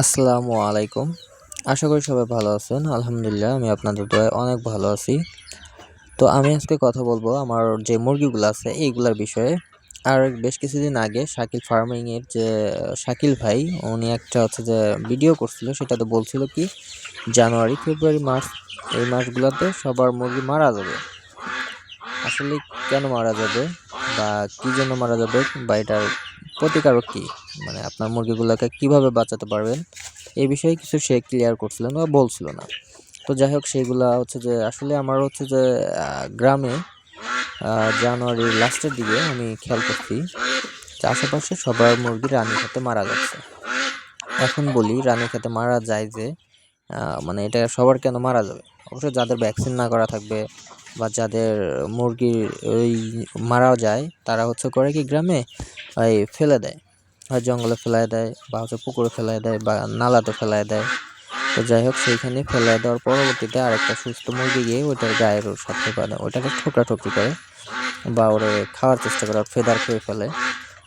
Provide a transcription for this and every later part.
আসসালামু আলাইকুম। আশা করি সবাই ভালো আছেন। আলহামদুলিল্লাহ আমি আপনাদের দয়ায় অনেক ভালো আছি। তো আমি আজকে কথা বলবো আমার যে মুরগিগুলো আছে এইগুলার বিষয়ে। আর বেশ কিছুদিন আগে শাকিল ফার্মিং এর যে শাকিল ভাই উনি একটা হচ্ছে যে ভিডিও করছিল, সেটাতে বলছিল কি জানুয়ারি, ফেব্রুয়ারি, মার্চ এই মাসগুলোতে সবার মুরগি মারা যাবে। আসলে কেন মারা যাবে বা কি জন্য মারা যাবে বা এটার প্রতিকারক কি, মানে আপনার মুরগিগুলোকে কিভাবে বাঁচাতে পারবেন এই বিষয়ে কিছু সে ক্লিয়ার করছিল না বা বলছিল না। তো যাই হোক, সেইগুলা হচ্ছে যে আসলে আমার হচ্ছে যে গ্রামে জানুয়ারির লাস্টের দিকে আমি খেয়াল করছি যে আশেপাশে সবার মুরগি রানীক্ষেতে মারা যাচ্ছে। এখন বলি রানীক্ষেতে মারা যায় যে মানে এটা সবার কেন মারা যাবে? অবশ্যই যাদের ভ্যাকসিন না করা থাকবে বা যাদের মুরগির ওই মারা যায় তারা হচ্ছে করে কি গ্রামে ওই ফেলে দেয়, হয় জঙ্গলে ফেলায় দেয় বা হচ্ছে পুকুরে ফেলায় দেয় বা নালাতে ফেলায় দেয়। তো যাই হোক, সেইখানে ফেলায় দেওয়ার পরবর্তীতে আরেকটা সুস্থ মুরগি গিয়ে ওইটার গায়ের সাথে মানে ওইটাকে ঠোকরাঠুকরি করে বা ওরে খাওয়ার চেষ্টা করে, ফেদার খেয়ে ফেলে,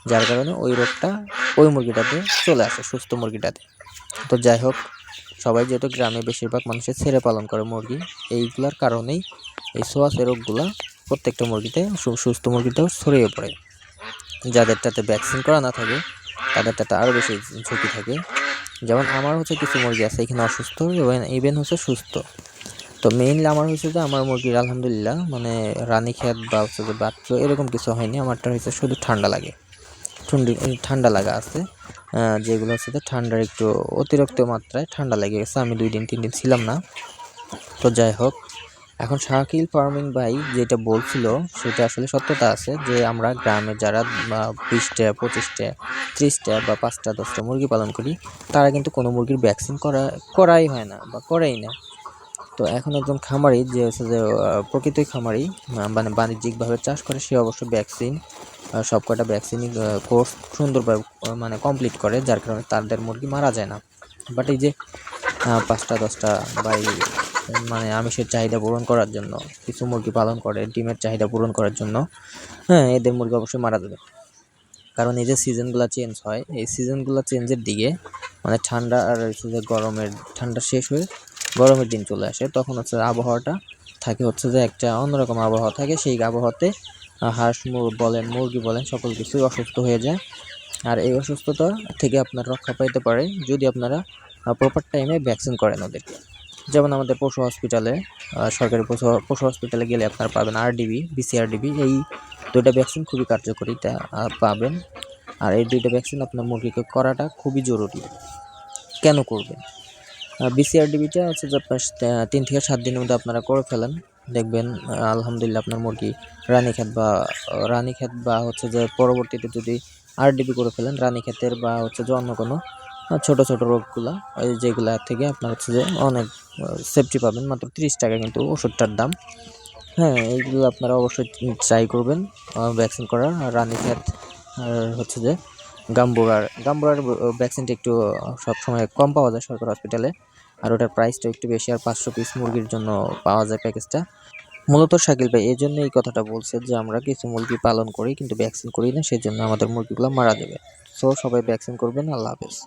যার কারণে ওই রোগটা ওই মুরগিটাতে চলে আসে, সুস্থ মুরগিটাতে। তো যাই হোক, সবাই যেহেতু গ্রামে বেশিরভাগ মানুষের ছেড়ে পালন করে মুরগি, এইগুলার কারণেই এই সোয়াসের রোগগুলা প্রত্যেকটা মুরগিতে সুস্থ মুরগিতেও ছড়িয়ে পড়ে। যাদেরটাতে ভ্যাকসিন করা না থাকে তাদেরটাতে আরও বেশি ঝুঁকি থাকে। যেমন আমার হচ্ছে কিছু মুরগি আছে এখানে অসুস্থ, ইভেন হচ্ছে সুস্থ। তো মেইনলি আমার হচ্ছে যে আমার মুরগির আলহামদুলিল্লাহ মানে রানীক্ষেত বা হচ্ছে যে বাচ্চা এরকম কিছু হয়নি। আমারটা হচ্ছে শুধু ঠান্ডা লাগে, ঠান্ডা লাগা আছে, যেগুলো হচ্ছে যে ঠান্ডার একটু অতিরিক্ত মাত্রায় ঠান্ডা লেগে গেছে। আমি 2 দিন 3 দিন ছিলাম না। তো যাই হোক, এখন শাকিল ফার্মিং ভাই যেটা বলছিল সেটা আসলে সত্যতা আছে যে আমরা গ্রামে যারা 20টা 25টা 30টা বা 5টা 10টা মুরগি পালন করি তারা কিন্তু কোনো মুরগির ভ্যাকসিন করাই হয় না বা করেই না। তো এখন একজন খামারি যে হচ্ছে যে প্রকৃতই খামারি মানে বাণিজ্যিকভাবে চাষ করে, সে অবশ্য ভ্যাকসিন সবকটা ভ্যাকসিনই কোর্স সুন্দরভাবে মানে কমপ্লিট করে, যার কারণে তাদের মুরগি মারা যায় না। বাট এই যে 5টা 10টা বা মানে আমিষের চাহিদা পূরণ করার জন্য কিছু মুরগি পালন করে, ডিমের চাহিদা পূরণ করার জন্য, হ্যাঁ এদের মুরগি অবশ্যই মারা যাবে। কারণ এই যে সিজনগুলো চেঞ্জ হয়, এই সিজনগুলো চেঞ্জের দিকে মানে ঠান্ডা আর হচ্ছে যে ঠান্ডা শেষ হয়ে গরমের দিন চলে আসে, তখন হচ্ছে আবহাওয়াটা থাকে হচ্ছে যে একটা অন্যরকম আবহাওয়া থাকে। সেই আবহাওয়াতে বলেন মুরগি বলেন সকল কিছুই অসুস্থ হয়ে যায়। আর এই অসুস্থতা থেকে আপনার রক্ষা পাইতে পারে যদি আপনারা প্রপার টাইমে ভ্যাকসিন করেন ওদেরকে। যেমন আমাদের পশু হসপিটালে, সরকারি পশু হসপিটালে গেলে আপনারা পাবেন আরডিবি, বিসিআরডিবি, এই দুইটা ভ্যাকসিন খুবই কার্যকরিতা পাবেন। আর এই দুইটা ভ্যাকসিন আপনার মুরগিকে করাটা খুবই জরুরি। কেন করবেন? বিসিআরডিবিটা হচ্ছে যে আপনার 3 থেকে 7 দিনের মধ্যে আপনারা করে ফেলেন, দেখবেন আলহামদুলিল্লাহ আপনার মুরগি রানীক্ষেত বা হচ্ছে যে পরবর্তীতে যদি আরডিবি করে ফেলেন রানীক্ষেতের বা হচ্ছে যে অন্য কোনো ছোট ছোট রোগগুলা যেগুলা থেকে আপনার হচ্ছে যে অনেক সেফটি পাবেন। মাত্র 30 টাকা কিন্তু ওষুধটার দাম। হ্যাঁ, এইগুলো আপনারা অবশ্যই ট্রাই করবেন ভ্যাকসিন করার। আর রানীক্ষেত আর হচ্ছে যে গাম্বুরার ভ্যাকসিনটা একটু সবসময় কম পাওয়া যায় সরকারি হসপিটালে, আর ওটার প্রাইসটা একটু বেশি। আর 500 পিস মুরগির জন্য পাওয়া যায় প্যাকেজটা। মূলত শাকিল ভাই এই জন্য এই কথাটা বলছে যে আমরা কিছু মুরগি পালন করি কিন্তু ভ্যাকসিন করি না, সেই জন্য আমাদের মুরগিগুলো মারা যাবে। সো সবাই ভ্যাকসিন করবেন। আল্লাহ হাফেজ।